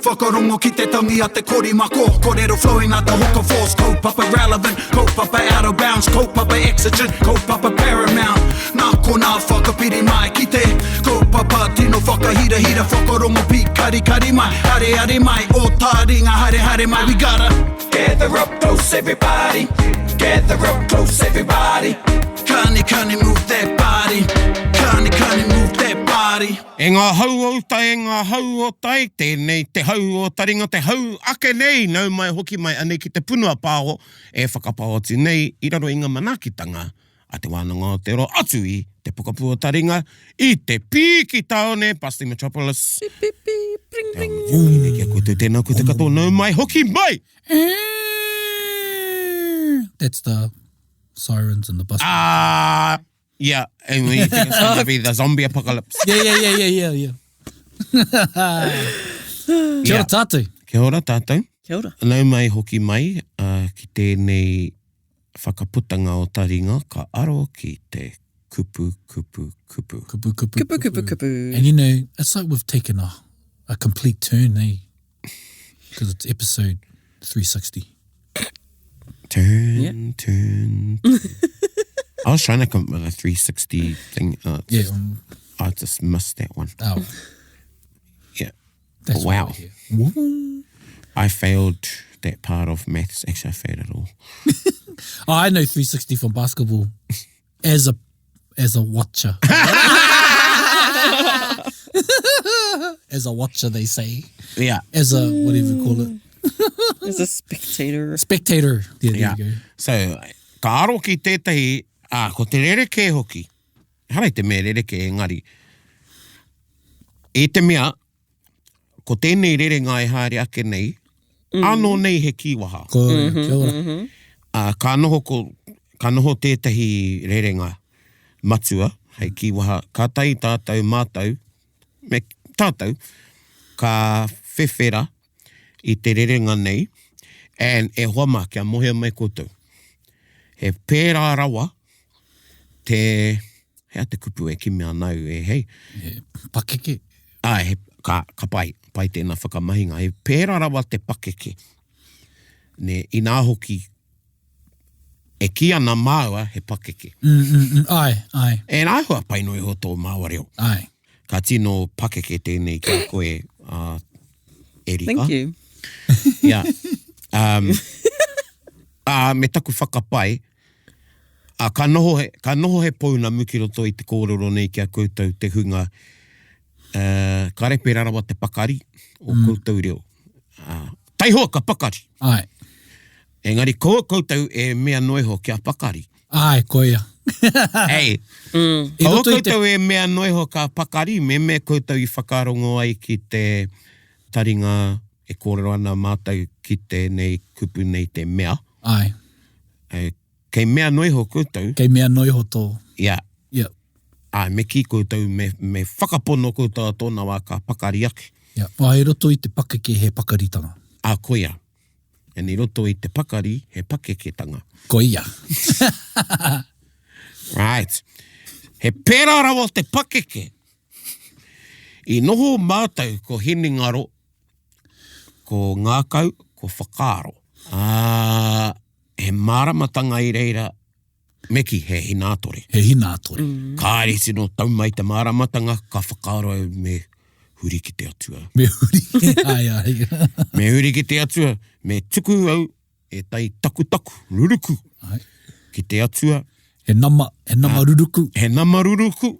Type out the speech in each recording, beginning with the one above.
whakarongo ki te tangi a te korimako. Kōrero flowing out the hook of force. Kaupapa relevant, kaupapa out of bounds, kaupapa exigent, kaupapa paramount. Nā kona whakapiri mai ki te kaupapa tino whakahira hira whakarongo pi kari kari mai. Hare hare mai, o Taringa hare hare mai. We gotta gather up close everybody. Gather up close everybody. Kani move that body. Kani move that body. E ngā hau o tai, tēnei te hau o Taringa, te hau ake nei, nau mai hoki mai anei ki te punua pāho, e whakapāoti nei, i raro i ngā manakitanga, a te wānanga o te ro atu i te pukapu o Taringa, i te pīki taone, Pasti Metropolis. Bring, bring. Te kia koutou tēnā ko te katoa, nau mai hoki mai! That's the sirens and the bus. Yeah, and when you think it's going to be the zombie apocalypse. Yeah. Kia ora tātou. Kia ora tātou. Kia ora. Nau mai hoki mai, ki tēnei whakaputanga o Taringa, ka aro ki te kupu. Kupu. Kupu. And you know, it's like we've taken a complete turn, eh? Because it's episode 360. Turn. I was trying to come up with a 360 thing. I just missed that one. Oh. Yeah. That's wow. Woo. I failed that part of maths. Actually, I failed it all. I know 360 from basketball as a watcher. As a watcher, they say. Yeah. As a, whatever you call it. As a spectator. Spectator. There you go. So, ka aro ki tētahi, ko te rereke hoki. Harai te mea rereke engari. E te mea, ko tēnei rerenga e haere ake nei, anō nei he kiwaha. Kia ora. Ka noho tētahi rerenga matua, hei kiwaha, ka tai tātou mātou, me tātou, ka whewhera i te rerenga nei, and e hoama kia mohea mai koutou. He pērā rawa, hea te kupu e ki mea nau e hei. Pakeke. Ka pai tēnā whakamahinga. He pērā rawa te pakeke. Ne, i nā hoki, e ki ana māua he pakeke. Ai. E nā hua painoi ho tō māua reo. Ai. Ka tino pakeke tēnei kia koe, Erika. Thank you. Yeah. Me taku whakapai, ka noho he pouna mukiroto i te kōrero nei kia koutou te hunga, ka repe rarawa te pakari o koutou reo. Taihoa ka pakari. Ai. Engari koutou e mea noiho kia pakari. Ai, koia. Ei, koutou e mea noiho ka pakari, me koutou I whakarongo ai ki te Taringa e kōrero ana mātou ki te nei kupu nei te mea. Ai. Kei mea noiho koutou. Kei mea noiho tō. Yeah. Yeah. Me ki koutou, me whakapono koutou tōna wā ka pakari ake. Yeah. Ai roto I te pakeke he pakaritanga. Koia. E ni roto I te pakari he pakeketanga. Koia. Right. He pērā rawa te pakeke. I noho mātou ko hiningaro, ko ngākau, ko whakaaro. He māramatanga I reira, meki he hinatore. He hinatore. Kāre sino tau mai te māramatanga, ka whakaaro au me huri ki te atua. Me huri. Ai. Me huri ki te atua, me tuku au, e tai taku, ruruku. Ai. Ki te atua. He nama ruruku. He nama ruruku.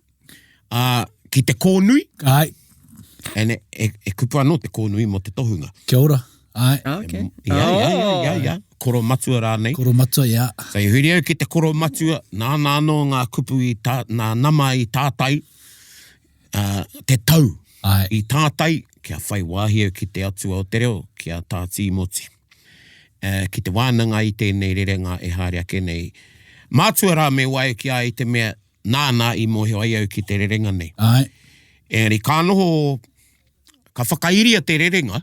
Ki te kōnui. Ai. E kupu anō te kōnui mo te tohunga. Kia ora. Ai. Okay. Ia. Koro matua rānei. Koro matua, ia. So I huri au ki te koro matua, nā no ngā kupu nā nama I tātai, te tau. Ai. I tātai, kia whai wāhi au ki te atua o te reo, kia tāti moti. Ki te wānanga I tēnei rerenga e haere ake nei. Mātua rā me wai ki ai te mea nāna I mohe ai au ki te rerenga nei. Ai. Engari, ka noho, ka whakairia te rerenga,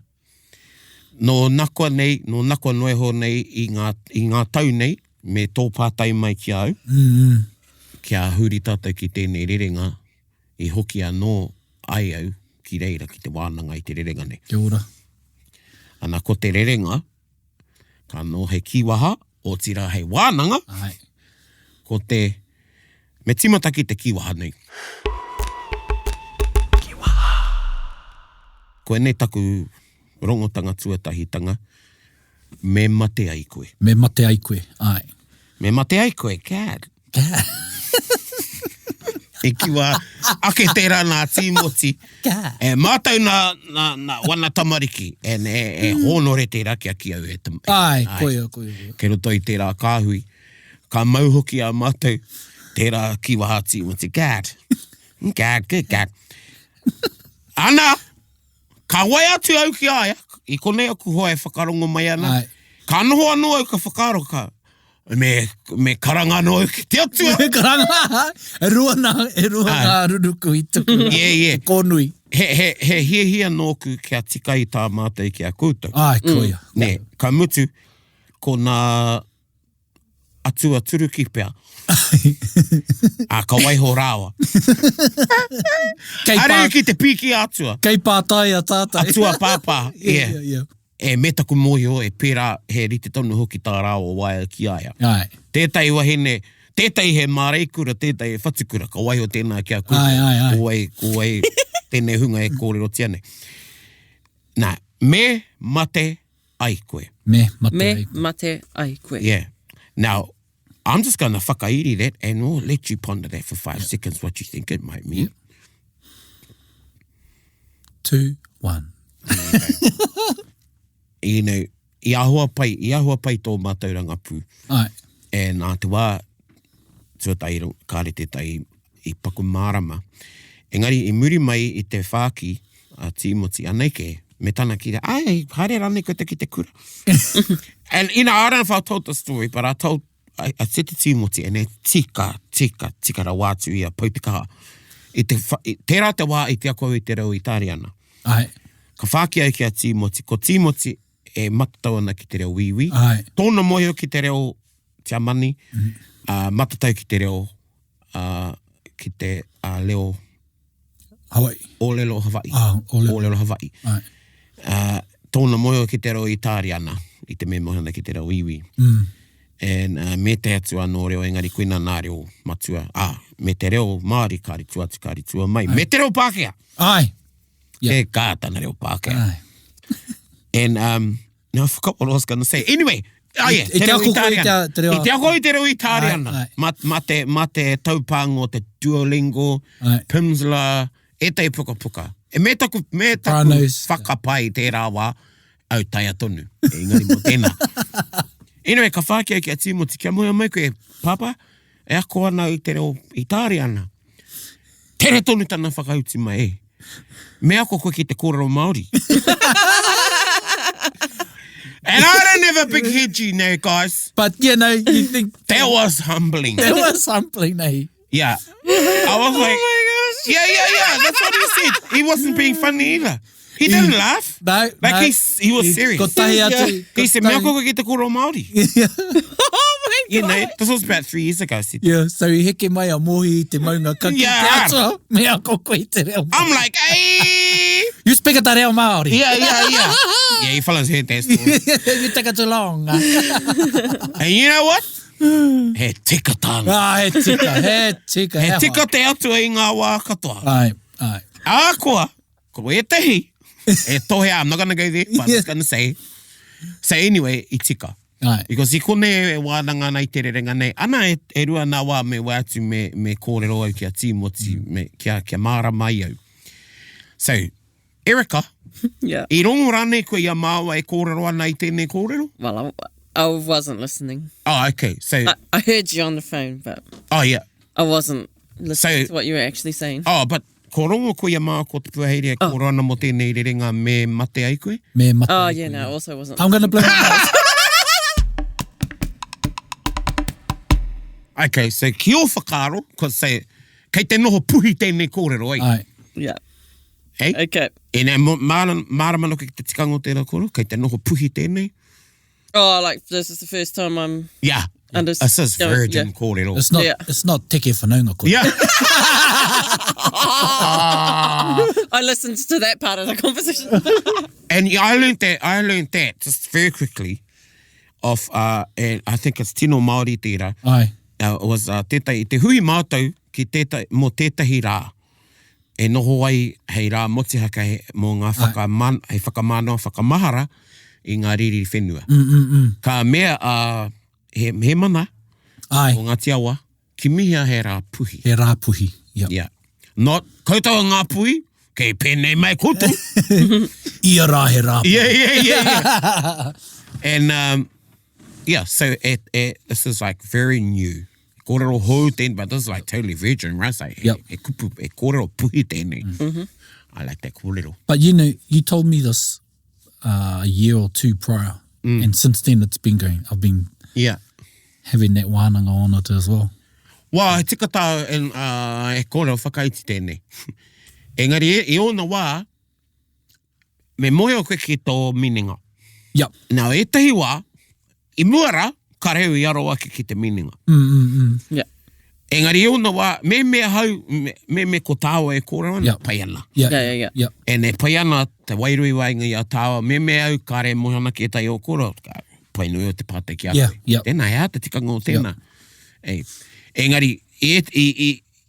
no nakua noiho nei I ngā tau nei, me tō pātai mai ki au, kia huri tātou ki tēnei rerenga, I hoki anō ai au, ki reira ki te wānanga I te rerenga nei. Kia ora. Ana ko te rerenga, ka no he kiwaha, o tira hei wānanga, Ai. ko te, me timataki te kiwaha nei. Ko enei taku rongotanga tuatahitanga, me mate ai koe. Me mate ai koe. Ai. Me mate ai koe, gad. Gad. E kiwa ake tērā nā tīmoti. Gad. E mātau nā wana tamariki. E honore tērā ki a ki au. Ai, koe. Ke roto i tērā kāhui. Ka mauhoki a mātau tērā kiwaha tīmoti. Gad. Gad. Ana! Ka wai atu au ki aia, i konei aku hoa e whakarongo mai ana. Ai. Ka noho anō au ka whakaro ka. Me karanga anō au ki te atua. Me karanga. E rua ngā ruruku i tuku. Yeah. Konui. He hia nōku kia tika i tā mātai ki a koutou. Ai, koia. Ne, ka mutu, ko nā atua turuki pea. Ka waiho rāwa. Areu ki te piki atua. Kei pātai a tātai. Atua pāpā, Yeah. E me taku mōhio e pērā he rite tonu hoki tā rāwa waia ki aia. Ai. Tētai wahine, tētai he māreikura, tētai he whatukura, ka waiho tēnā kia koutou. Ai. Ko ai, tēnei hunga e kōrero tiane. Nā, me mate ai koe. Me mate Me ai koe. mate ai koe. Yeah. Now, I'm just going to whakairi that and we'll let you ponder that for 5 seconds what you think it might mean. 2, 1. You know, i ahua pai tō mātauranga pū. Ai. E nā te wā, tuatai kāre te tai i paku mārama. Engari, i muri mai i te whāki a Timoti, anei ke, me tana ki te, ai, haere rane koe te ki te kura. And, you know, I don't know if I told the story, but I said to Timoti, and e tika ra wātu i a paupikaha. Tērā te wā i te ako i te reo i tāriana. Ai. Ka whāki au ki a Timoti, ko Timoti e matatau ana ki te reo wiwi. Ai. Tōna moio ki te reo te amani, matatau ki te reo ki te leo Hawaii. Olelo Hawaii. Olelo. Hawaii. Ai. Tōna moio ki te reo i tāriana, i te me mohana ki te reo wiwi. And me te atu anō reo, engari koina nā reo matua. Me te reo Māori, kāri tua mai. Me te reo Pākehā. Ai. E kātana reo Pākehā. Ai. And now I forgot what I was going to say. Anyway, te reo i tāriana. I te ako i te reo i tāriana. Ma te taupāngo, te Duolingo, Pimsleur, e tei puka. E me taku whakapai tērā wā, au tai atonu. E ingari mo tēnā. Anyway, ka whākia ki a Timoti, kia moia mai koe, papa, e ako ana i te reo i tāriana. Tere tonu tana whakauti mai, Me ako koe ki te kōrero Māori. And I don't have a big head, you know, guys. But, you know, you think... That was humbling. That was humbling, eh? Yeah. I was like... Oh my gosh. Yeah. That's what he said. He wasn't being funny either. He didn't laugh. No. Like, he was serious. He said, me ako koe ki te kōrero Māori. You know, this was about 3 years ago. Yeah, so he heke mai a mohi te maunga kaki te atua, me ako koe te reo Māori. I'm like, hey! You speak a te reo Māori. Yeah. Yeah, you fellas heard that story. You take it too long. And you know what? He tika tāna. He tika. He tika te atua i ngā wā katoa. Ai. Ākoa, ko e tehi. E tohe, I'm not going to go there, but I'm just going to say. So anyway, I tika. Ai. Because I kone e wānanga nei te rerenga nei. Ana e rua nā wā me wātu me kōrero au kia Timoti, kia māra mai au. So, Erica, Yeah. I rongo rane koe ia māua e kōrero ana I tēnei kōrero? Well, I wasn't listening. Oh, okay. So, I heard you on the phone, but oh, yeah. I wasn't listening So- to what you were actually saying. Oh, but ko rongo koe ia māua ko te puahere e kōrero ana mo tēnei rerenga me mate ai koe? Me mate. Oh, yeah, no, I also wasn't. I'm going to blame it. Okay, so ki o whakaro, because say, kei te noho puhi tēnei kōrero ai. Ai. Yeah. Hey? Okay. E nē, māramano ki te tikango tēnā kōrero, kei te noho puhi tēnei. Oh, like this is the first time I'm... Yeah. This is virgin kōrero. It's not teke whanaunga koe. Yeah. I listened to that part of the conversation. And I learned that just very quickly of, and I think it's Tino Māori tērā. Ai. Was tētai, te hui mātou ki tētai, mō tētahi rā. E noho ai hei rā motihaka mō ngā whakamanoa, whakamahara i ngā riri whenua. Ka mea he mana Ai. o ngā tiawa, ki mihia he rā puhi. He rā puhi. Yep. Yeah. Not koutou ngā puhi, kei pēnei mai koutou. Ia rā he rā puhi. Yeah. And, so this is like very new. Kōrero hou tēnei, but this is like totally virgin, right? It's like, Yep. e kupu, e kōrero puhi tēnei. I like that kōrero. But you told me this a year or two prior, and since then it's been going. I've been having that wānanga on it as well. Wā, he tika tāu e kōrero whakaiti tēnei. Engari, e ona wā, me moe o koe ki tō mininga. Yep. Nā, e tahi wā, I muara, ka reu I aro ake ki te mininga. Yeah. Engari, e ona wā, me ko tāua e kōrero ana, pai ana. Yeah. E ne pai ana, te wairui wainga I a tāua, me au ka re mohana ki e tai o kōrero, ka pai nui o te pātai ki atu. Tēnā, ea, te tikanga o tēnā. Engari,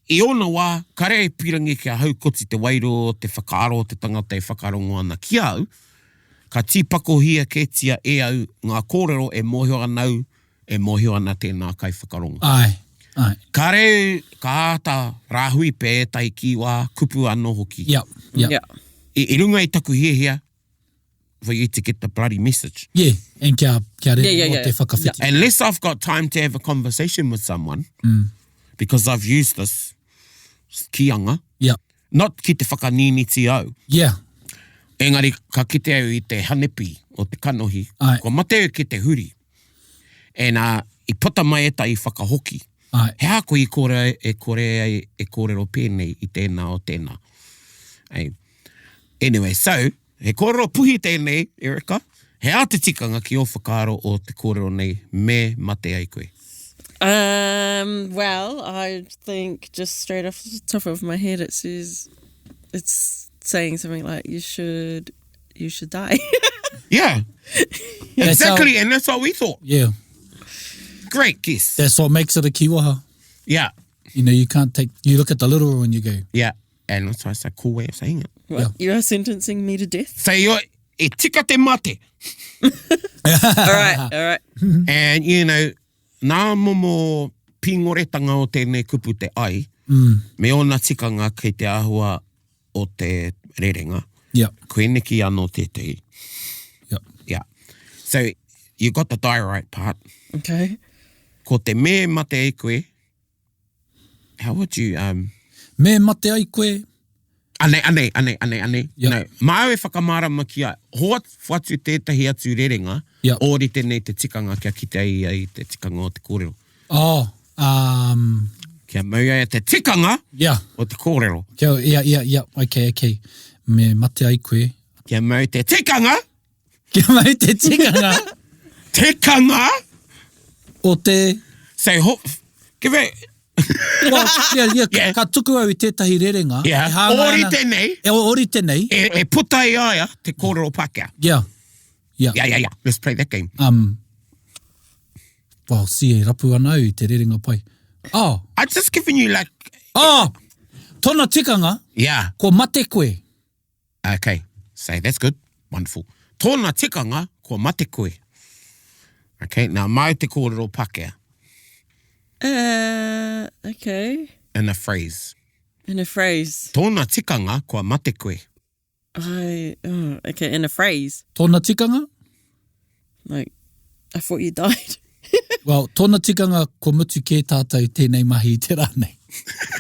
I ona wā, ka re pirangi ki a haukoti te wairo, te whakaaro, te tangata e whakarongo ana ki au, ka tīpako hia ketia e au, ngā kōrero e mohio anau, e mohio ana tēnā kai whakarongo. Ai. Ka reu, ka āta rāhui pē e tai ki wā, kupu anō hoki. Yep. I runga I taku hia, for you to get the bloody message. Yeah, and kia re Yeah. o te whakawhiti. Unless I've got time to have a conversation with someone, because I've used this kianga, Yep. not ki te whakaniniti au. Yeah. Engari, ka kite au I te hanepi o te kanohi. Ai. Ko mate au ki te huri. E nā, I puta mai e tai whakahoki. Ai. He ako I kōrero pēnei I tēnā o tēnā. Ai. Anyway, so, he kōrero puhi tēnei, Erika, he a te tikanga ki o whakaaro o te kōrero nei, me mate ai koe. Well, I think just straight off the top of my head, it's saying something like you should die. Yeah. Exactly, and that's what we thought. Yeah. Great guess. That's what makes it a kiwaha. Yeah. You look at the literal and you go, Yeah. And that's why it's a cool way of saying it. What, you are sentencing me to death? So you're, e tika te mate. All right. And, nā momo pingoretanga o tēnei kupu te ai, me ona tikanga kei te āhua o te rerenga. Yep. Koe neki anō tētei. Yep. Yeah. So, you got the die right part. Okay. Ko te me mate ai koe, how would you, Me mate ai koe. Ane. Yep. No, māu e whakamārama ki a, hoa whatu tētahi atu rerenga, Yep. ori tēnei te tikanga kia kite ai te tikanga o te kōrero. Oh, Kia mau ai te tikanga yeah. o te kōrero. Yeah. Okay. Me mate ai koe. Kia mau te tikanga, Kia mai te tikanga tikanga, o te... so, give it, Well, yeah. Ka tuku au I tētahi rerenga. yeah, E hanga ori ana- tēnei, Ori tēnei. e puta I aia te kōrero Pākehā. Yeah. Yeah. Let's play that game. Well, si e rapu ana au I te rerenga pai. Oh. I'm just giving you like, Tōna tikanga, yeah, ko mate koe. okay. So that's good. Wonderful. Tōna tikanga, ko mate koe. Okay, now mai te kōrero Pākehā Okay. in a phrase. In a phrase. Tōna tikanga, ko mate koe. Okay, in a phrase. Tōna tikanga? Like, I thought you died. Well, tōna tikanga ko mutu kē tātou tēnei mahi I te rānei.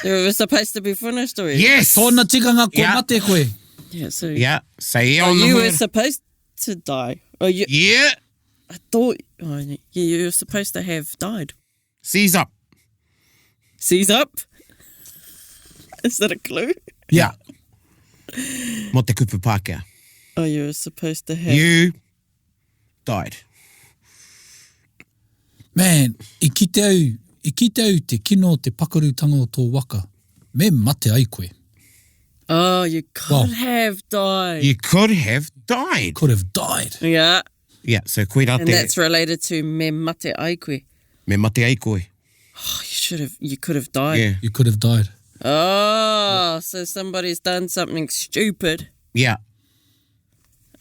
It was supposed to be finished already. Yes! Tōna tikanga ko Yeah. mate koe. Yeah, so Yeah, so yeah, on the you were hood. supposed to die. Or you, Yeah, I thought, you were supposed to have died. seize up. Seize up? Is that a clue? Yeah. Mo te kupu Pākehā. Oh, you were supposed to have... You died. Man, i kite au te kino te pakarutanga o tō waka. Me mate ai koe. Oh, you could have died. You could have died. Could have died. Yeah. Yeah, so koe rā And that's related to me mate ai koe. Me mate ai koe. Oh, you could have died. Yeah. You could have died. Oh, so somebody's done something stupid. Yeah.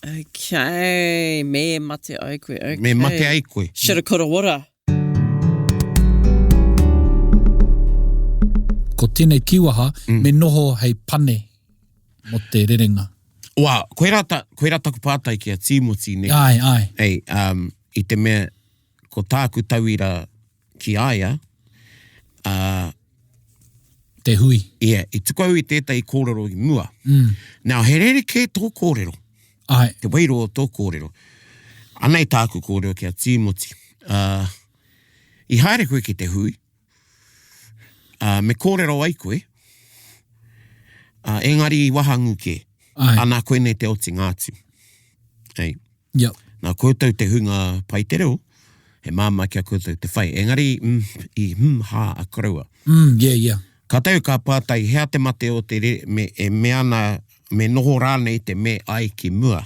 Okay. Me mate ai koe. Okay. Me mate ai koe. Shoulda, coulda, woulda. Ko tēnei kiwaha, me noho hei pane mo te rerenga. Wā, koe rā taku pātai kia tīmoti ne. Ai. Hey, I te mea, ko tāku tauira ki aia, Te hui. yeah, I tuku au I tētai kōrero I mua. Now, he rere ke tō kōrero, Ai. te wairo o tō kōrero. Anei tāku kōrero kia tīmoti. I haere koe ki te hui, me kōrero ai koe, engari I wahangu ke, Ai. ana koe nei te oti ngātu. Hey. Yep. Nā koutou te hunga pai te reo, he māma kia koutou te whai. Engari, I hā a karaua. Yeah. Ka tau ka pātai, hea te mate o te me ana, me noho rānei te me ai ki mua.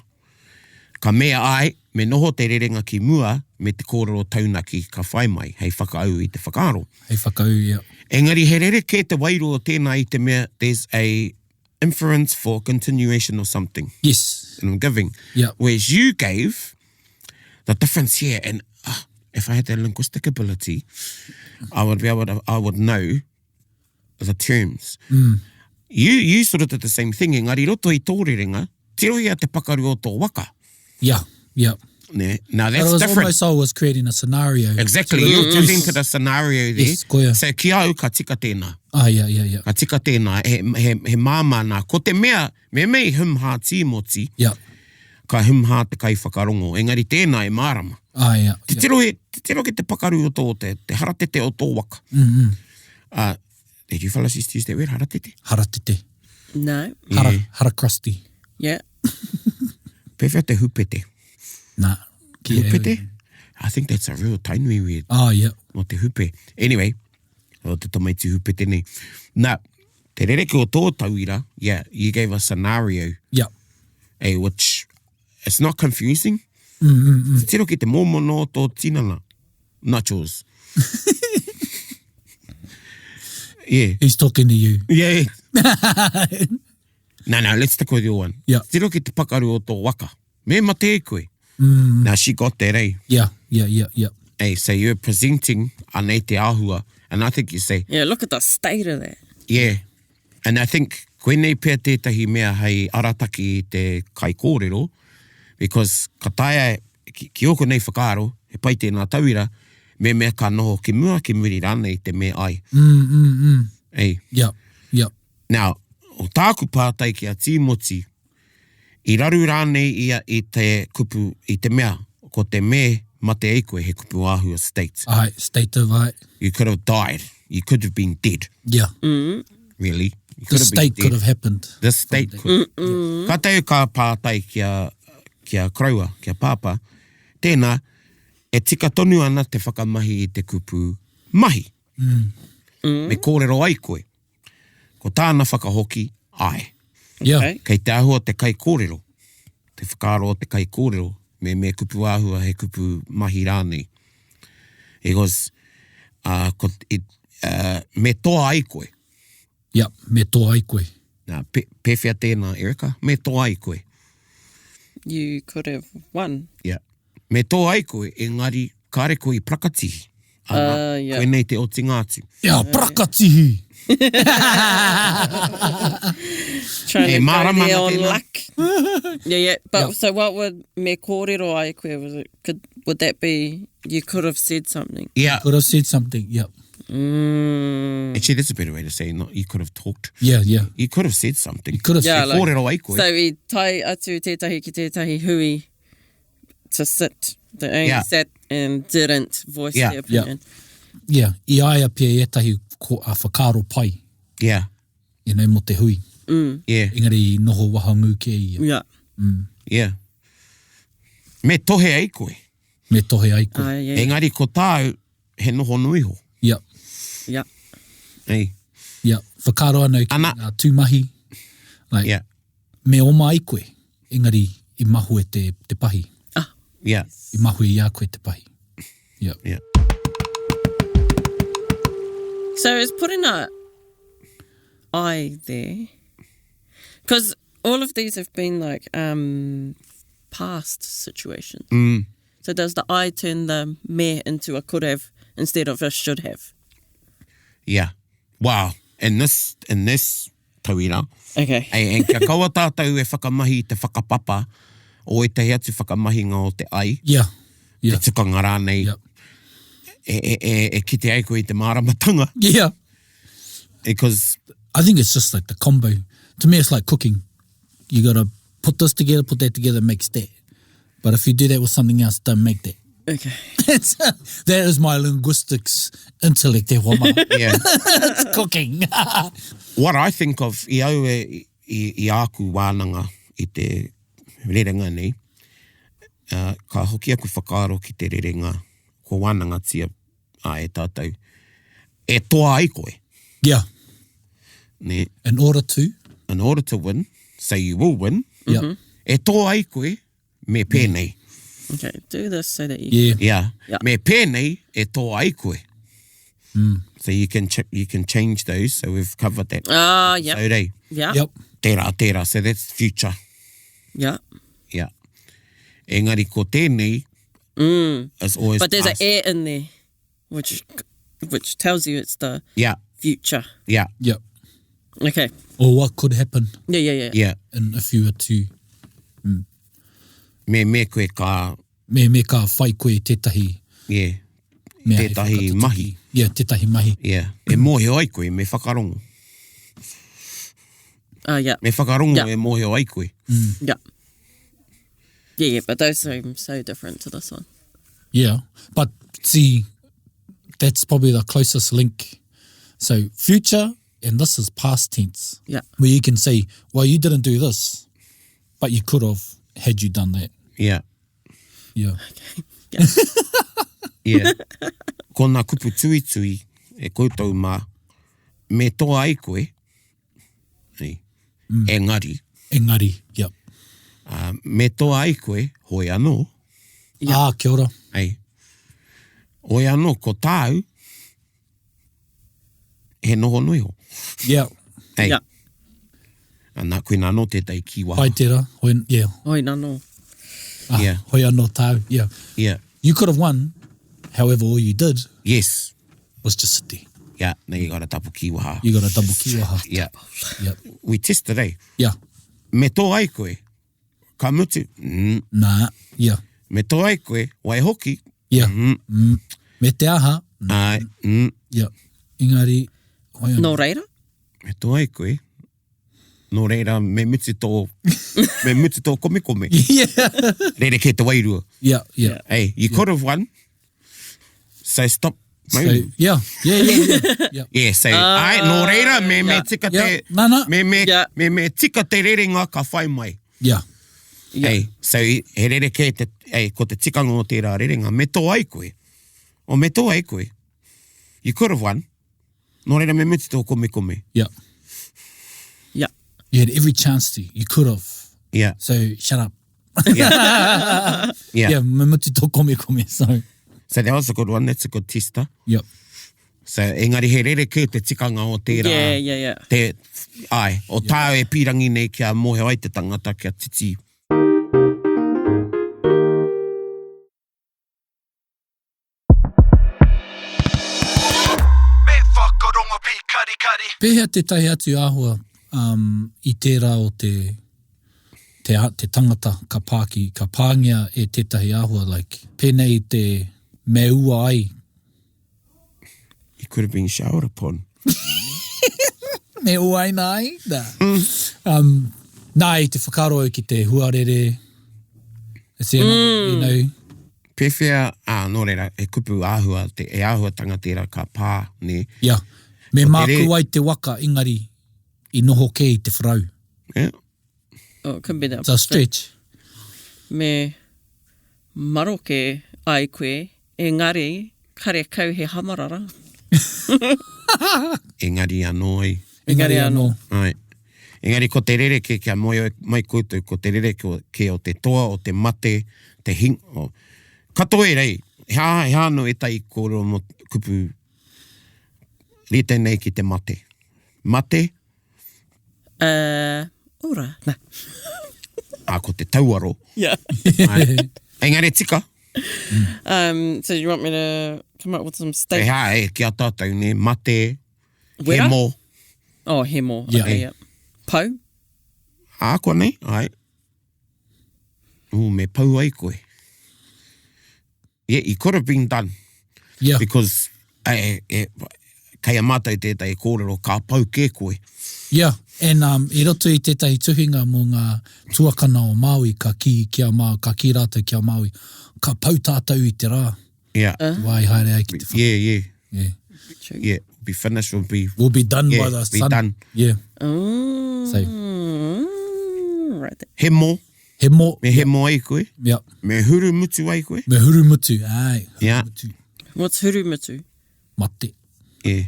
Ka mea ai, me noho te rerenga ki mua, me te kōrero taunaki ka whai mai, hei whakaau I te whakaaro. Hei whakau, yeah. Engari, he rere ke te wairo o tēnā I te mea, there's a inference for continuation or something. Yes. And I'm giving. Yeah. Whereas you gave the difference here, and if I had that linguistic ability, I would know the terms. You sort of did the same thing. Engari roto I tō rerenga, te rohi a te pakaru o tō waka. Yeah. Ne? Now that's But it was different. almost I was creating a scenario. Exactly. You presented a scenario there. Yes, koia. So ki au ka tika tēnā. Yeah. Ka tika tēnā, he māmana. Ko te mea, me mei himha tīmoti, Yeah. ka himha te kai whakarongo. Engari tēnā e mārama. Yeah. Te tiro ke te pakaru o tō, te haratete o tō waka. Did you fellas used to use that word, haratete? Haratete. No. Hara crusty. Yeah. Pewhia te hupete. Nah. Hupete? I think that's a real tainui word. Yeah. O te hupe. Anyway, o te tamaiti hupete nei. Nā, te rereke o tō tauira, yeah, you gave a scenario, Yeah. which it's not confusing. Te tiro ki te mōmono tō tinana. Nachos. Yeah. He's talking to you. Yeah. No, let's stick with your one. Yeah. Te tiro ki te pakaru o tō waka. Me mate e koe. Now, she got that, eh? Yeah. Hey, so you're presenting anei te āhua, and I think you say, Yeah, look at the state of that. yeah. And I think, koe nei pēr tētahi mea hei arataki I te kai kōrero, because ka taia, ki oko nei whakaaro, he pai tēnā tauira, me mea ka noho ki mua ki muri rānei te mea ai. Hey. Yeah. Now, o tāku pātai ki a tīmoti, I raru rānei ia I te kupu, I te mea, ko te me mate ei koe he kupu āhua state. State of I. You could have died. You could have been dead. Yeah. Really. You The state could have happened. The state could. Ka tau ka pātai kia kraua, kia pāpā, tēnā, e tika tonu ana te whakamahi I te kupu mahi. Me kōrero ai koe. Ko tāna whakahoki, ai. Yeah. Okay. Kei te ahua te kai kōrero. Te whakaaro o te kai kōrero. Me kupu āhua he kupu mahi rānei. He goes, me toa ai koe. Yeah. Me tō ai koe. Nā, pewhia tēnā, Erika, me toa ai koe. You could have won. Yeah. Me toa ai koe, engari, kāre koe I prakatihi. Ana, yeah. koe nei te oti ngātu. Yeah, prakatihi. Trying to go marama there na on tēnā. luck. Yeah. But Yeah. so what would me kōrero ai koe, would that be, you could have said something? Yeah. Could have said something. Yeah. Actually, that's a better way to say it. You could have talked. Yeah. You could have said something. You could have Yeah, said. like- Kōrero ai koe. So I tai atu tētahi ki tētahi hui to sit. They only Yeah. sat and didn't voice Yeah. their opinion. Yeah. I aia pia etahi a whakaaro pai. Yeah. You know, mo te hui. Yeah. Engari noho wahangu ke ia. Yeah. Yeah. Me tohe ai koe. Me tohe ai koe. Yeah. Engari ko tāu, he noho nui ho. Yep. Yeah. Ei. Yep. Whakaro anau ki Ana. ngā tūmahi. Like, Yeah. me oma ai koe, engari I mahu e te pahi. Yeah. I mahu I a koe te pahi. Yep. Yeah. So is putting a I there, because all of these have been like past situations. So does the I turn the me into a could have instead of a should have? Yeah. Wow. In this tauira, Okay. en kia kaua tātou e whakamahi te whakapapa o e te atu whakamahinga o te ai, Yeah. te Yeah. tukanga rānei, Yep. e kite ai koe I te māramatanga. Yeah. Because, I think it's just like the combo. To me, it's like cooking. You got to put this together, put that together, makes that. But if you do that with something else, don't make that. Okay. That is my linguistics intellect, e wama. yeah, It's cooking. what I think of I au I aku wānanga I te rerenga nei, ka hoki aku whakaaro ki te rerenga, ko wānanga tia a e tātou. E toa ai koe, Yeah. ne? In order to. In order to win, so you will win, Yeah. e toa ai koe, me pēnei. Okay. Do this so that you. Yeah. Yeah. Yeah. Me pēnei, e toa ai koe. So you can change those, so we've covered that. Yeah. So rei, Yeah. Yep. tērā, so that's future. Yeah. Yeah. Engari ko tēnei is always But there's past. an air in there, which tells you it's the Yeah, future. yeah, Yep. Okay. Or what could happen yeah. in if you were to Me koe ka, me ka whai koe tētahi yeah, mea he Tētahi whakatutuki. mahi. Yeah, tētahi mahi. yeah. E mōheo ai koe, me whakarongo. Yeah. Me whakarongo Yeah. e mōheo ai koe. Yeah. Yeah, but those seem so different to this one. Yeah. But see, that's probably the closest link. So future, and this is past tense. Yeah. Where you can say, well, you didn't do this, but you could have had you done that. Yeah, Yeah. yeah. Ko nā kupu tui, e koutou mā, me toa ai koe, ei, engari, Engari. Yep. me toa ai koe, hoi anō, Yeah. Ah, kia ora. ei, hoi anō ko tāu, he noho nui ho. Yeah. Ei, Yeah. nā koe nā no tētai kiwa. Hai tērā. Hoi, yeah. Oi, no. Ah, Yeah. Hoi anō tāu. Yeah. Yeah, You could have won. However, all you did yes. was just sit there. Yeah, now you got a tapu kiwaha. You got a double kiwaha. Yeah, Yep. we tested, eh? Yeah. Me tō ai koe, ka mutu, Nah. Yeah. me tō ai koe, wai hoki, Yeah. Me te aha. ai, Yeah. Engari. Hoi anō. No reira? me tō ai koe, no reira, me mutu tō kome. Yeah. Reire ke te wairua. Yeah. Yeah. Hey, you could have won, so stop. So, yeah. Yeah. Yeah, so, ai, no reira, me tika te, Yeah. Nana. Yeah. me tika te rerenga ka whai mai. Yeah. Yeah. Hey, so he rere ke te, ko te tikanga o tērā rerenga, me tō ai koe, o me tō ai koe, you could have won, no reira me mutu tō kome. Yeah. Yeah. You had every chance to. You could have. Yeah, So, shut up. yeah. Yeah. Me mutu tō kome. So that was a good one, that's a good tester. Yep. So engari he rere ke te tikanga o tērā, Yeah. te, ai, o tāo e pirangi nei kia mōheo ai te tangata kia titi. Me whakaronga pi kari. Pēhea te tahi atu āhua I tērā o te tangata ka pāki, ka pāngia e tētahi āhua, like, pēnei te me ua ai. You could have been showered upon. Me ua ai nā ai? Nā i te whakaro ki te huarere, you know, Pewhia, no reira, e kupu āhua, e āhua tanga tērā ka pā, ne? yeah. Me O te māku re- ai te waka, ingari, I noho ke I te whrau. Yeah. Oh, it could be that. It's a stretch. Me maroke ai koe, engari, kare kau he hamarara. Engari anō ai. Engari anō. Ai. Engari, ko te rereke kia mai koutou, ko te rereke o te toa, o te mate, te hing. Katoe rei, he āno e tai kōrero mo kupu rite nei ki te mate. Mate? Ora. Nah. Ko te tauaro. Yeah. Engari, tika. So you want me to come up with some steak? Kia tātou ne, mate, Wera? hemo. Oh, hemo. Yeah. Okay, yeah. Pau? Ko nei, ai. Me pau ai koe. Yeah, it could have been done. Yeah. Because kei a mātou tētai kōrero, ka pau ke koe. Yeah, and I roto i tētahi tuhinga mō ngā tuakana o Māui, ka ki kia Māui, ka ki rātou kia Māui, ka pau tātou i te rā. Yeah. Wai haere ai ki te whaka. Yeah. True. Yeah, be finished, will be Done yeah, by the be sun. done. Yeah. So. Right there. He mō. Me hemo ai koe. Yeah. Me huru mutu ai koe. Me huru mutu. Ai. Huru Yeah. mutu. What's hurumutu? Mate. Yeah.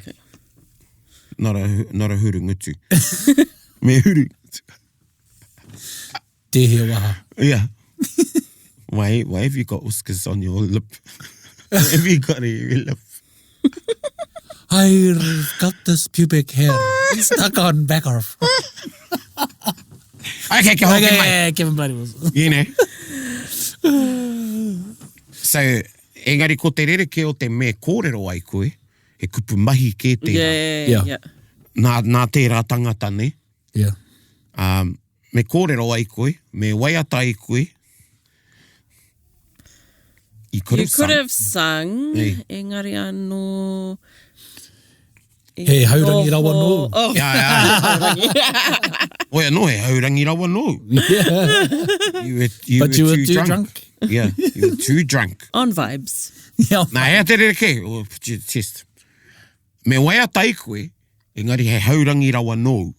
Not a huru mutu. Me huru. Te he waha. Yeah. Why have you got whiskers on your lip? Why have you got it on your lip? I've got this pubic hair stuck on back of. Okay, ke hoki mai. Okay, Kevin Bloody was. You know. So, engari, ko te rereke o te me kōrero ai koe, he kupu mahi ke tērā. Yeah. Nā tērā tangata ne. Yeah. Me kōrero ai koe, me waiata ai koe. You could have sung. Sung. Hey. Engari anō. He haurangi rawa nō. Oh. Yeah. Oia no, he haurangi rawa no. Yeah. You But you were too drunk. Yeah, you were too drunk. On vibes. Yeah. Nā hea te rereke, o test. Me waiata ai koe, engari he haurangi rawa no.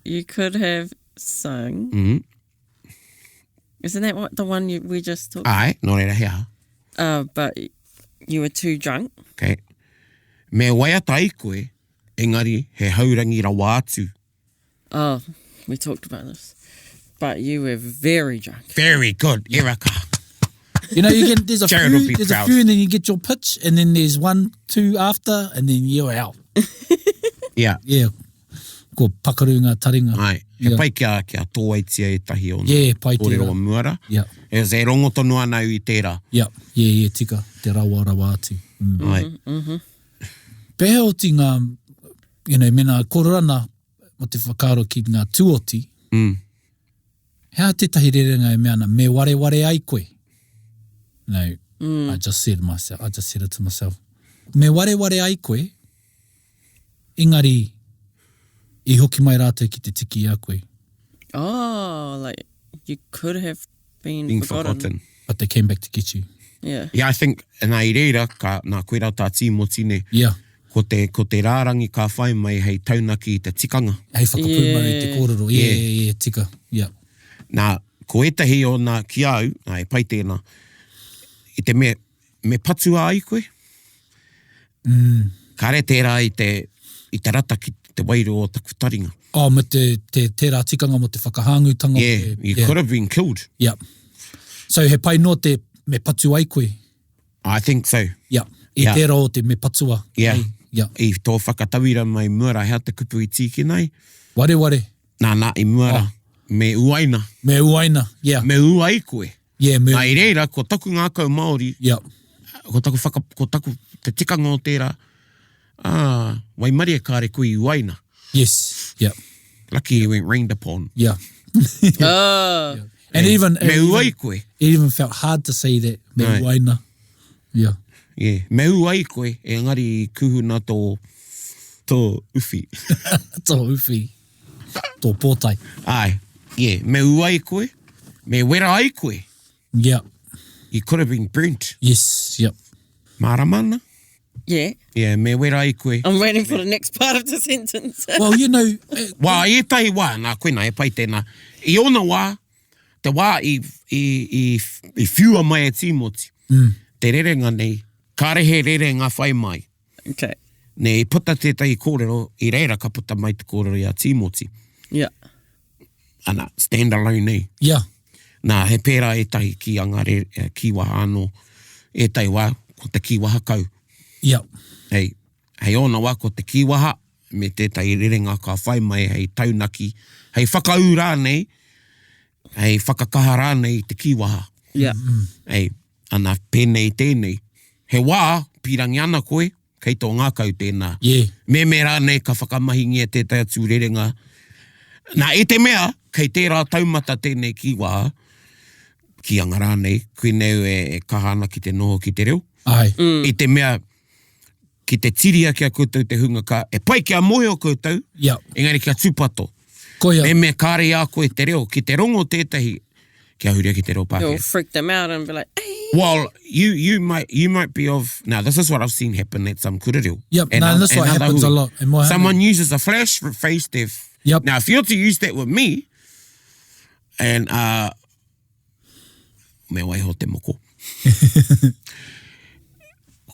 You could have sung. Mm-hmm. Isn't that what the one we just talked Ai, no reira hea. but you were too drunk. Okay. Me waiata ai koe, engari he haurangi rawa atu. Oh, we talked about this. But you were very drunk. Very good, Erica. You know, there's a Jared will few, be there's proud. a few, and then you get your pitch, and then there's 1, 2 after, and then you're out. Yeah. Yeah. Ko pakaru ngā taringa. Ai, he Yeah. pai kia tōaitia e tahi o nā. Yeah, pai tērā. Kōrero muara. Yeah. E se rongo tonu ana i tērā. Yeah. Yeah, tika. Te rawa atu. Ai. Pēhea o ti ngā, mena kororana o te whakaaro ki ngā tuoti, hea tētahi rerenga e meana, me ware ai koe. No, I just said it to myself. Me ware ai koe, engari, I hoki mai rātou ki te tiki a koe. Oh, like you could have been Forgotten. But they came back to get you. Yeah. Yeah, I think, nā i reira, ka nā koe rau tā tīmoti ne, Yeah. ko te rārangi ka whai mai hei taunaki i te tikanga. Hei whakapūmau i te kōrero. Yeah, tika. Yeah. Nā, ko etahi o nā ki au, nā e pai tēnā, i te me patua ai koe. Ka re tērā i te rata ki te wairo o taku taringa. Oh, me te tērā tikanga mo te whakahāngutanga. Yeah, you could have been killed. Yeah. So he pai no te me patu ai koe. I think so. Yeah. Yeah. Tērā o te me patua. Yeah. Ai, yeah. I tō whakatawira mai muara, hea te kupu i tīki nei. Ware. Nā, i muara, me uaina. Me uaina. Yeah. Me uai koe. Yeah, me. Nā i reira, ko taku ngākau Māori, Yeah. ko taku te tikanga o tērā, wai mari e kāre koe i uaina. Yes. Yeah. Lucky he went rained upon. Yeah. Oh. Yeah. And even Me uai koe. it even felt hard to say that. Me Right. uaina. Yeah. Yeah, me uai koe, e ngari kuhuna tō uwhi. Tō uwhi. Tō pōtai. Ai, yeah, me uai koe, me wera ai koe. Yeah. You could have been burnt. Yes. Yep. Māramana? Yeah. Yeah, me wera ai koe. I'm waiting for the next part of the sentence. Well, Wā, e tai wā, nā koena, e pai tēnā. I ona wā, te wā i whiua mai e tīmoti. Te rerenga nei, Kārehe rerenga whai mai. Okay. Ne I puta tētahi kōrero, I reira ka puta mai te kōrero I a Timoti. Yeah. Ana, stand alone nei. Yeah. Nā, he pērā e tahi ki anga kiwaha anō, e tai wā, ko te kiwaha kau. Yeah. Hei ona wā, ko te kiwaha, me tētahi rerenga ka whai mai, hei taunaki, hei whakaū rānei, hei whakakaha rānei te kiwaha. Yeah. Hei, ana pēnei tēnei. He wā, pirangi ana koe, kei tō ngākau tēnā. Yeah. Me rānei ka whakamahingia tētai atu rerenga. Nā, e te mea, kei tērā taumata tēnei kiwaha, ki anga rānei, koe neu e kahana ki te noho ki te reo. Ai. I te mea, ki te tiria kia koutou te hunga ka, e pai kia moe o koutou, Yeah. engari kia tūpato. Koia. Me kāre a koe te reo, ki te rongo tētahi, kia huria ki te reo You'll pāke. freak them out and be like, hey. Well, you might be of, now this is what I've seen happen at some kurereo. Yep, no, this what happens a lot. And more Someone happen. uses a flash face deaf. Yep. Now, if you're to use that with me, and me wai ho te moko.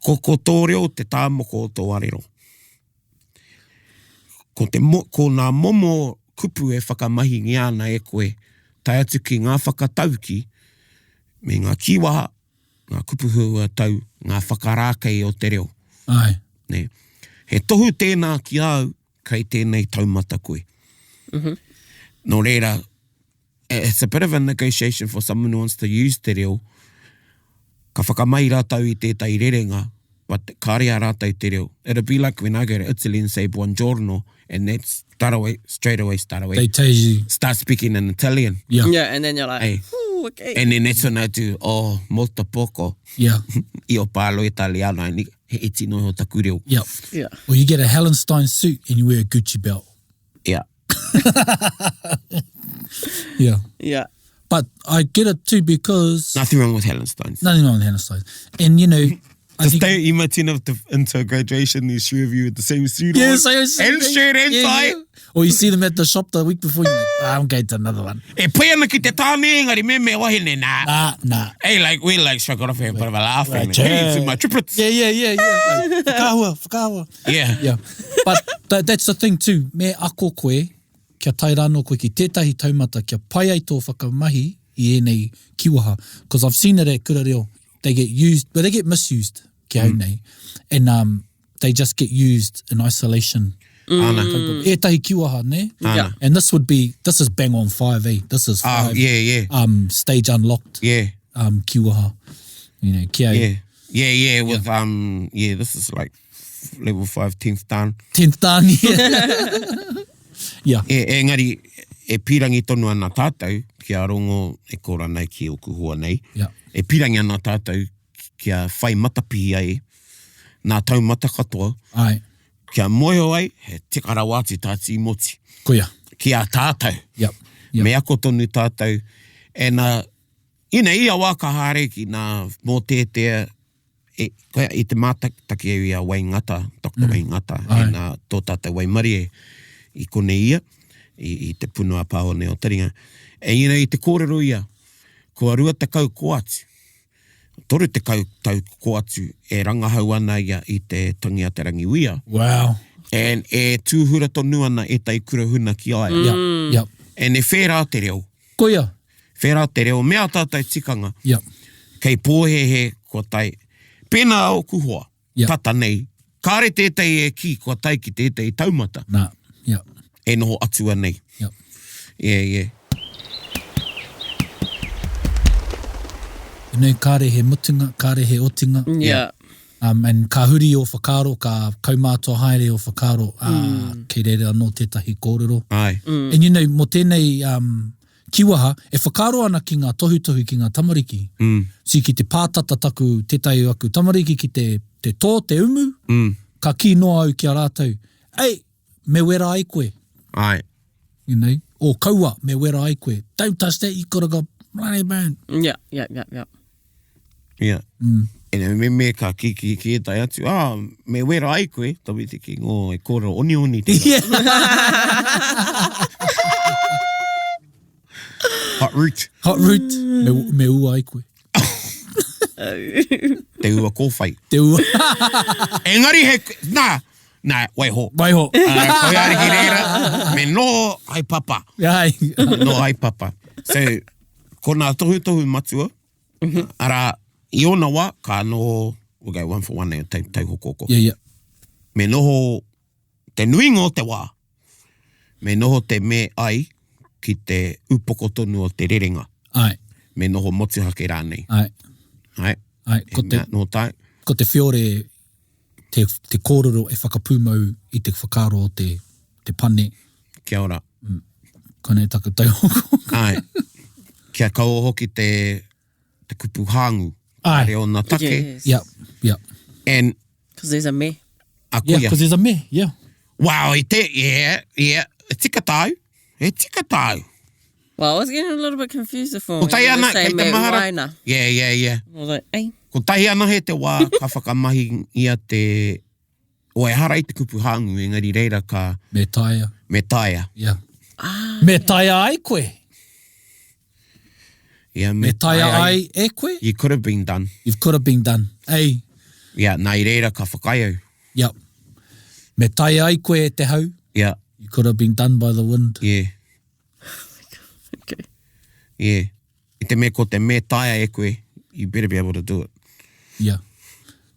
Ko tō reo te tā moko o tō arero. Ko nā momo kupu e whakamahi ngi ana e koe, tai atu ki ngā whakatauki, me ngā kiwaha, ngā kupu hua tau, ngā whakarākei o te reo. Ai. Ne. He tohu tēnā ki au, kei tēnei taumata koe. No reira, it's a bit of a negotiation for someone who wants to use te reo. Ka whakamai rātau I tētai rerenga, but kāre a rātau te reo. It'll be like when I go to Italy and say buongiorno, and that's straight away. They tell you. Start speaking in Italian. Yeah. Yeah, and then you're like, Hey. ooh, okay. And then that's when I do, oh, molto poco. Yeah. Io parlo italiano, and he iti no ho taku reo. Yeah. Yeah. Or you get a Hallenstein suit and you wear a Gucci belt. Yeah. Yeah. Yeah. But I get it too because... Nothing wrong with Hallensteins. Nothing wrong with Hallenstein. And, you know... I Just think, don't imagine into graduation, these three of you with the same suit yeah, on. so And shirt and tie. Or you see them at the shop the week before, you're like, I'm going to another one. E pai ana ki te tāne, engari me wahine nā. Nah. Hey, like, we like struck off here, but of a laugh. Right, Hey, it's in my triplets. Yeah. Like, whakahua. Yeah. Yeah. But that's the thing too. Me ako koe, kia tai rāno koe ki tētahi taumata, kia pai ai tō whakamahi I enei kiwaha. Because I've seen it at kura reo. They get used, but they get misused, ki au nei. And they just get used in isolation. Ana. Ētahi kiwaha, ne? Yeah. And this is bang on 5, eh? This is 5. Yeah. Stage unlocked. Yeah. Kiwaha. You know, kia Yeah. With, this is like level 5, 10th dan. 10th dan, yeah. Yeah. Engari, e pirangi tonu ana tātou, kia rongo e kora nei ki o kuhua nei. Yeah. E pirangi ana tātou, kia whai matapihi ai, nā taumata katoa, Ai. kia moeo ai, he tekara wāti tāti moti. Koia. Kia tātou. Yep. Me ako tonu tātou. E nā, ia wā ka hāreki nā mō tētea, I te mātaki au ia Waingata, Dr. Waingata, e nā tō tātou Waimarie I kone ia, I te punua pāone o Taringa. E I te kōrero ia, kua rua te kau koatu. Toru te kau tau koatu e rangahau ana ia I te tangi a te rangiwia. Wow. And e tūhura tonu ana e tai kurahuna ki ai. Yep. And e whērā te reo. Koia. Whērā te reo, mea tātai tikanga. Yep. Kei pōhehe ko tai. Pēnā o kuhua, tata nei. Kāre tētai e ki, kua tai ki tētai taumata. Nah. Yep. E noho atua nei. Yep. Yeah. You know, kāre he mutunga, kāre he otinga. Yeah. And ka huri o whakaro, ka kaumātua haere o whakaro, kei reira anō tētahi kōrero. Ai. And you know, mo tēnei kiwaha, e whakaro ana ki ngā tohutohu ki ngā tamariki. Si ki te pātata taku tētai aku tamariki ki te tō, te umu, ka ki noa au ki a rātou. Ei, me wera ai koe. Ai. You know, o kaua, me wera ai koe. Don't touch that, you gotta go, bloody man. Yeah. Yeah. E me ka ki e tai atu. Me wera ai koe, tawi te ki ngō e kōra oni tēra. Hot root. Me ua ai koe. Te ua kōwhai. Te ua. Engari nā, waiho. Waiho. Koe ariki reira, me no hai papa. Ai. No hai papa. So, ko nā tohu matua, ara i ona wā, ka noho, we'll go one for one now, tau hokoko. Yeah. Me noho te nuinga o te wā. Me noho te me ai ki te upoko tonu o te rerenga. Ai. Me noho motuhake rānei. Ai. Ai. No tai. Ko te whiore, te kōrero e whakapūmau i te whakaro o te pane. Kia ora. Kone taku tai hoko. Ai. Kia kau hoki te kupu hāngu. Ai. Re o nā take. Yes. Yep. And Because there's a me. a Yeah, kuia. because there's a me, yeah. Wow, yeah. E tika tau. Well, I was getting a little bit confused before. Ko tai ana, say kei te me mahara. waina. Yeah. I was like, hey. Ko tahi ana he te wā, ka whakamahi ia te... O e hara i te kupu hāngu, engari reira ka Me taia. me taia. Yeah. Me taia ai koe. Yeah, Me taia ai e koe. You could have been done. You've could have been done. Ei. Yeah, nā i reira ka whakaiau. Yep. Me taia ai koe e te hau. Yeah, You could have been done by the wind. yeah, Okay. yeah. I te me ko te me taia e koe, you better be able to do it. Yeah.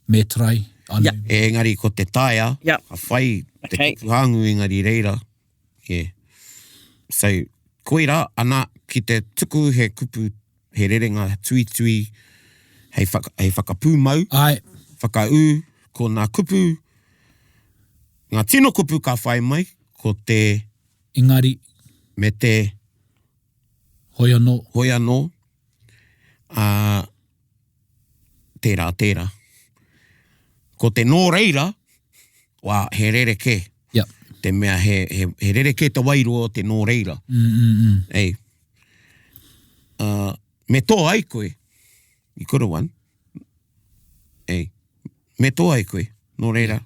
Me trai. Anu. Yeah. E engari ko te taia, Yeah. ka whai te Okay. kupu hāngu engari reira. Yeah. So, koira, ana ki te tuku he kupu, he rerenga tui, hei whakapū mau, Ai. whakau, ko ngā kupu, ngā tino kupu ka whai mai, ko te Engari. me te Hoi anō. hoi anō, tērā. Ko te nō reira, wā, he rereke. Yep. Te mea he rereke te wairua o te nō reira. Ei. Me tō ai koe, you could have won. Ei. Me tō ai koe, nō reira.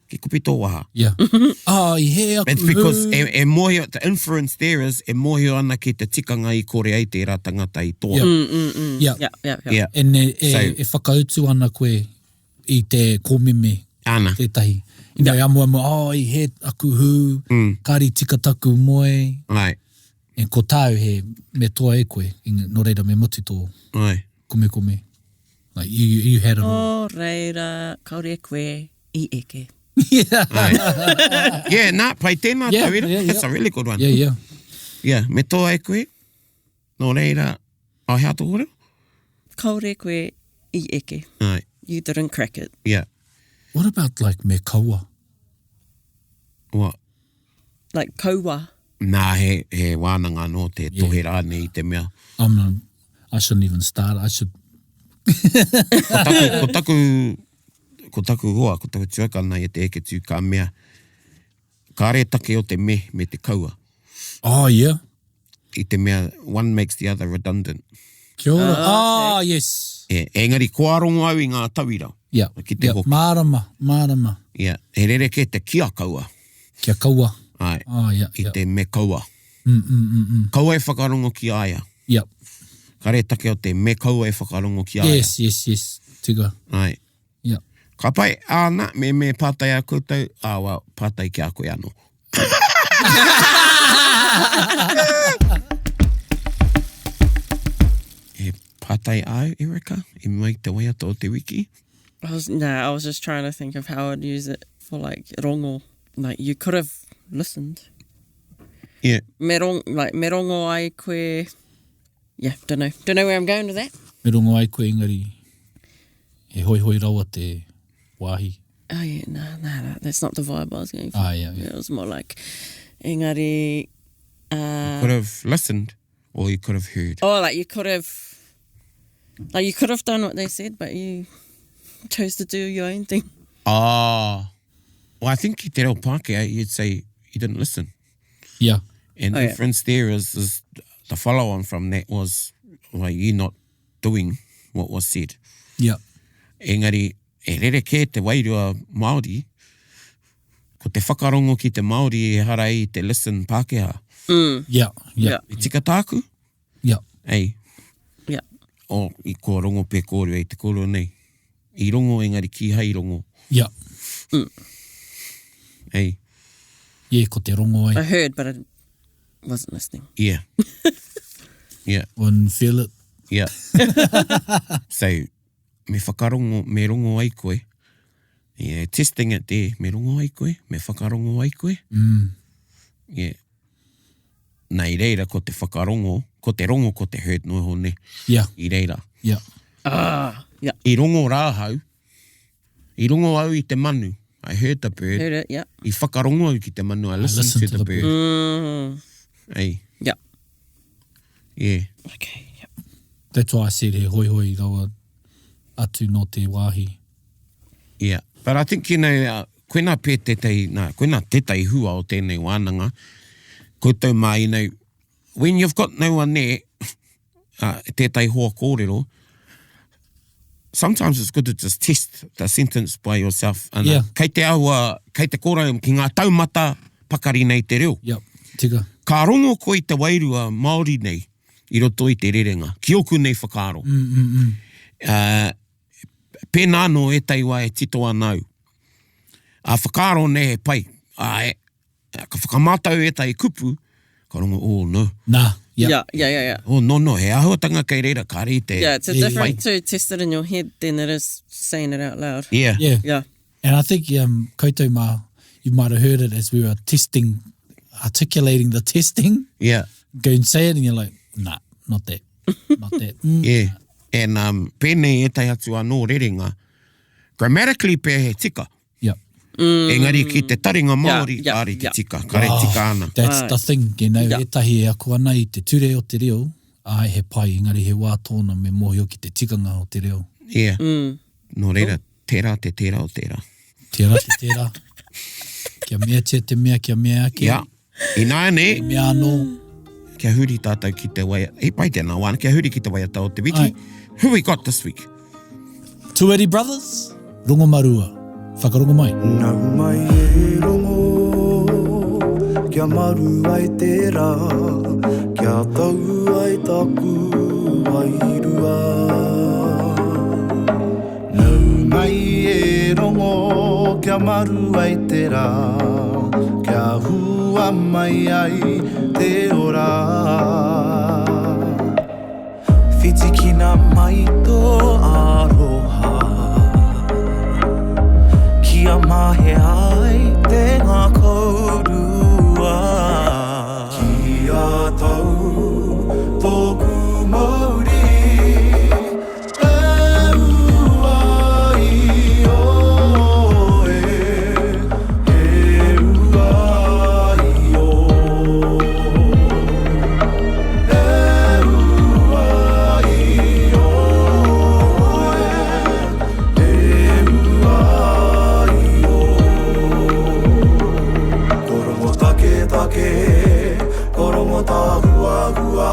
Ki kupi tō waha. Yeah. I hear. It's because e mohi, the inference there is, e mohi ana ki te tikanga I kore ai tērā tangata I toa. Yeah. Yeah. E whakautu ana koe I te kōmeme. Ana. Tētahi. Ina e amu, I he aku hū, kāri tika taku moe. Ai. E ko tāu he me toa e koe, no reira me muti tō Ai. kume. Like, you had it all. O reira, kaore koe, I eke. Yeah. Ai. Yeah, nā, pai tēnā Yeah, tauira. yeah, That's yeah. a really good one. Yeah. Yeah, me tō ai koe, nō reira, au hea tō hore? Kaore koe, I eke. Ai. You didn't crack it. Yeah. What about like me kaua? What? Like kaua. Nā, he wānanga no te tohe rāne I te mea. I shouldn't even start. I should. Ko taku hoa, ko taku tuakana I te eke tū ka mea. Ka re take o te me te kaua. Oh, yeah. I te mea, one makes the other redundant. Kia ora. okay. Yes. Engari, ko arongo au I ngā tauira. Yeah. Ki te hoki. Mārama. Yeah. He rereke te kia kaua. Kia kaua. Ai. Oh, yeah. I te me kaua. Kaua e whakarongo ki aia. Yep. Ka re take o te me kaua e whakarongo ki aia. Yes. Tiga. Ai. Yep. Ka pai, āna, me pātai a koutou, āwa, pātai ki a koe anō. E pātai au, Erika, I mai te waiata o te wiki. I was just trying to think of how I'd use it for like rongo. Like you could have listened. Yeah. Me rongo ai koe. Yeah, don't know where I'm going with that. Me rongo ai koe engari. He hoi rawa te wāhi. Oh yeah, no, that's not the vibe I was going for. Yeah. It was more like engari. Could have listened, or you could have heard. Oh, like you could have done what they said, but you chose to do your own thing. Ah. Well, I think ki te reo Pākehā, you'd say you didn't listen. Yeah. And the difference there is the follow-on from that was, well, you not doing what was said. Yeah. Engari, e rereke te wairua Māori, ko te whakarongo ki te Māori e hara I te listen Pākehā. Yeah. E tika tāku? Yeah. Ei. Yeah. O, I ko rongo pē kōrua I te kōrua nei. I rongo engari ki hai rongo. Yeah. Hey. Yeah, ko te rongo I ai. heard, but I wasn't listening. Yeah. Yeah. Wouldn't feel it. Yeah. So, me whakarongo, me rongo ai koe. Yeah, testing it there. Me rongo ai koe, me whakarongo ai koe. Yeah. Nei reira, ko te whakarongo, ko te rongo, ko te hurt no hone. Yeah. I reira. Yeah. Yeah. I rongo rāhau. I rongo au i te manu. I heard the bird. Heard it, yeah. I whakarongo au ki te manu. I listened to the bird. Hey. Yeah. Yeah. Okay, yeah. That's why I said he hoi hoi rawa atu no te wāhi. Yeah. But I think, you know, koe nā pē koe nā tetai hua o tēnei wānanga. Ko tau mā, you know, when you've got no one there, tētai hoa kōrero, sometimes it's good to just test the sentence by yourself. And, Yeah. Kei te aua, kei te kora ki ngā taumata pakari nei te reo. Yep. Tika. Ka rongo ko i te wairua Māori nei, i roto i te rerenga. Ki oku nei whakaro. Pēnā no e tai wā e tito anau. A whakaro nei he pai. Ka whakamātau e tai kupu, ka rongo, oh no. Nah. Yep. Yeah. Oh no, he ahuatanga kei reira, ka re te... Yeah, it's a different to test it in your head than it is saying it out loud. Yeah. Yeah. Yeah. And I think koutou mā, you might have heard it as we were testing, articulating the testing. Yeah. Go and say it and you're like, nah, not that. Not that. Yeah. And pēnei e tai atu anō rerenga, grammatically pē he tika. Yep. Engari ki te taringa Māori, Yeah, kāre te yeah. tika, ka re tika ana. That's the thing, you know, Yeah. e tahi e ako ana i te ture o te reo, ai he pai, engari he wā tōna me mōhio ki te tikanga o te reo. Yeah. No reira, tērā te tērā o tērā. Tērā te tērā. Kia mea te mea, kia mea ake. Yeah. I nāia ne, Mea anō. kia huri tātou ki te waia, pai tēnā wāna, kia huri ki te waiata o te wiki. Ai. Who we got this week? Tuari Brothers, rongo marua. Whakarongo mai. Nau mai e rongo, kia maru ai te rā, kia tau ai taku wairua. Nau mai e rongo, kia maru ai te rā, kia hua mai ai te ora. Whitikina mai tō aroha, kia mahe ai te ngā korua. Kia tau tōku mauri, e ua i oe, e ua i o. E ua i oe, e ua i o. Korongo take take, korongo tā hua hua,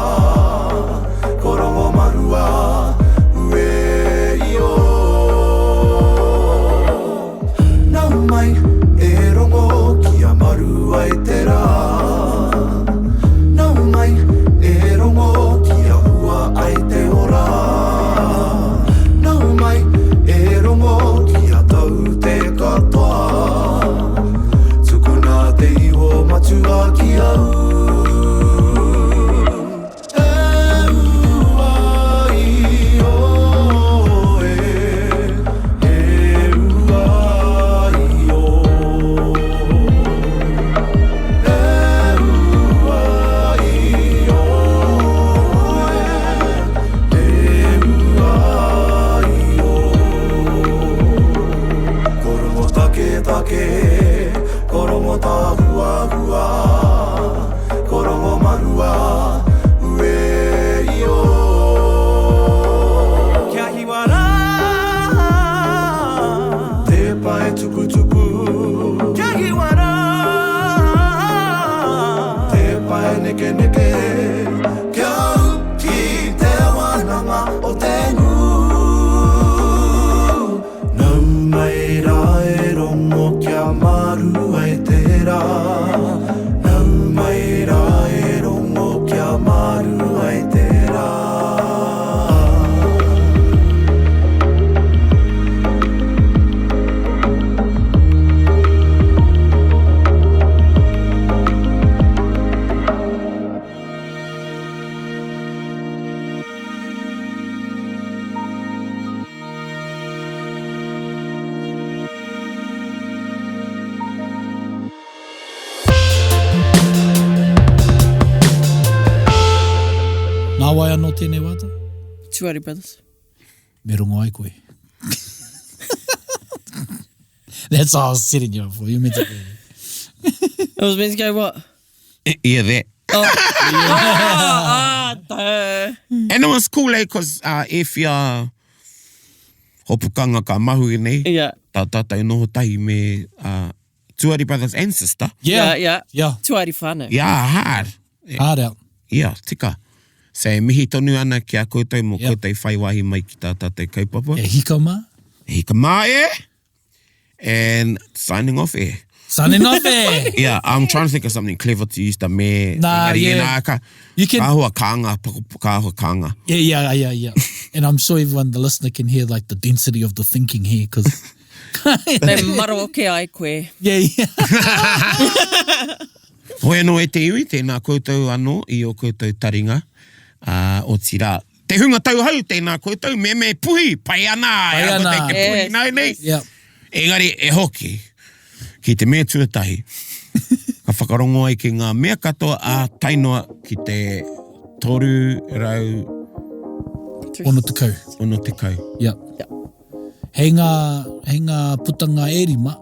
korongo marua, ue i o. Nau mai e rongo kia marua e te rā. Nau mai e rongo kia hua ai te ora. Nau mai e rongo kia tau te katoa. Tukuna te iho matua ki au. E ua i oe, e ua i o. E ua i oe, e ua i o. Korongo take take, korongo tā hua hua, korongo marua, ue i o. Kia hiwa rā, te pae tuku tuku. Kia hiwa rā, te pae neke neke. Kia uki te wānanga o te ngu. Nau mai rā e rongo kia maru ai te rā. Nau mai rā e rongo kia maru ai te rā. tēnei wāta? Tuari Brothers. Me rongo ai koe. That's all I was setting you up for. You meant to I was meant to go what? Yeah, that. Duh. And it was cool, because if you're hopukanga ka mahu i nei, Yeah. tā tātou noho tahi me Tuari Brothers ancestor. Yeah. Tuari whānau. Yeah, hard. Hard out. Yeah, tika. Say mihi tonu ana ki a koutou mo Yep. koutou whaiwahi mai ki tā tātou kaupapa. E hika mā. Hika mā and signing off Signing off eh. Yeah, I'm trying to think of something clever to use the me. Nah, yeah. You can- Ka hua kanga, ka hua kanga. Yeah. And I'm sure everyone, the listener, can hear like the density of the thinking here, because... Me maro ke ai koe. yeah. Hoi anō e te iwi, tēnā koutou anō i o koutou taringa o tira. Te hunga tau hau, tēnā koutou, me puhi, pai ana. Pai e ana. ako te ke puhi Yes. nai nei. Yeah. Engari, e hoki, ki te mea tuatahi, ka whakarongo ai ki ngā mea katoa a tainoa ki te toru rau Ono te kau. ono te kau. Yeah. Hei ngā putanga e rima,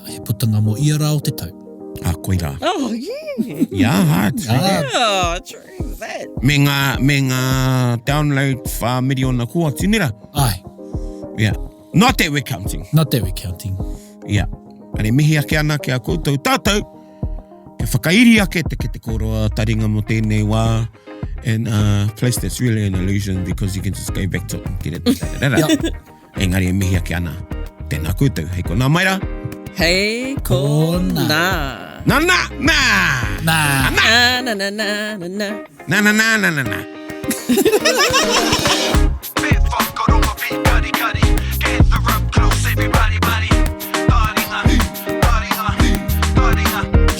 he putanga mo ia rā o te tau. A koira. Oh, yeah. Yeah, hard. Oh, true that. Me ngā download wha miliona kua tinira. Ai, Yeah. Not that we're counting. not that we're counting. Yeah. Ane mihi ake ana ki a koutou tātou. Ke whakairi ake te ke te koroa taringa mo tēnei wā. And a place that's really an illusion because you can just go back to get it. Engari e mihi ake ana. Tēnā koutou. Hei ko nā maira. Hey, Ko nā. nā. Nā. Nā. Na, na, na, na, na, na. Nā. Bit whakaronga pi kari kari. Gather up close everybody buddy. Taringa.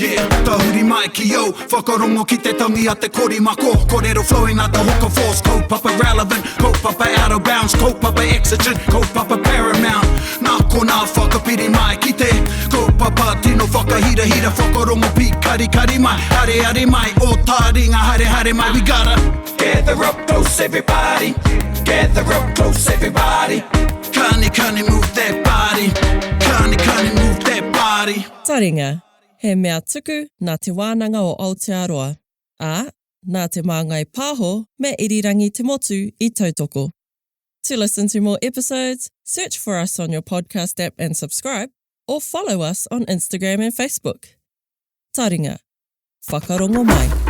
Yeah, tahuri mai ki yo. Whakarongo ki te tangi a te kori mako. Korero flowing out the hook force. Kaupapa relevant, kaupapa out of bounds. Kaupapa exigent, kaupapa paramount. Nā ko nā whakapiri mai ki te. Kaupapa tino whakahira whakarongo pi kari mai. Hare mai, o taringa hare mai. We gotta gather up close everybody. Gather up close everybody. Kani move that body. Kani move that body. Taringa, he mea tuku nā te wānanga o Aotearoa. Ā, nā te māngai pāho me irirangi te motu I tautoko. To listen to more episodes, search for us on your podcast app and subscribe, or follow us on Instagram and Facebook. Taringa, whakarongo mai.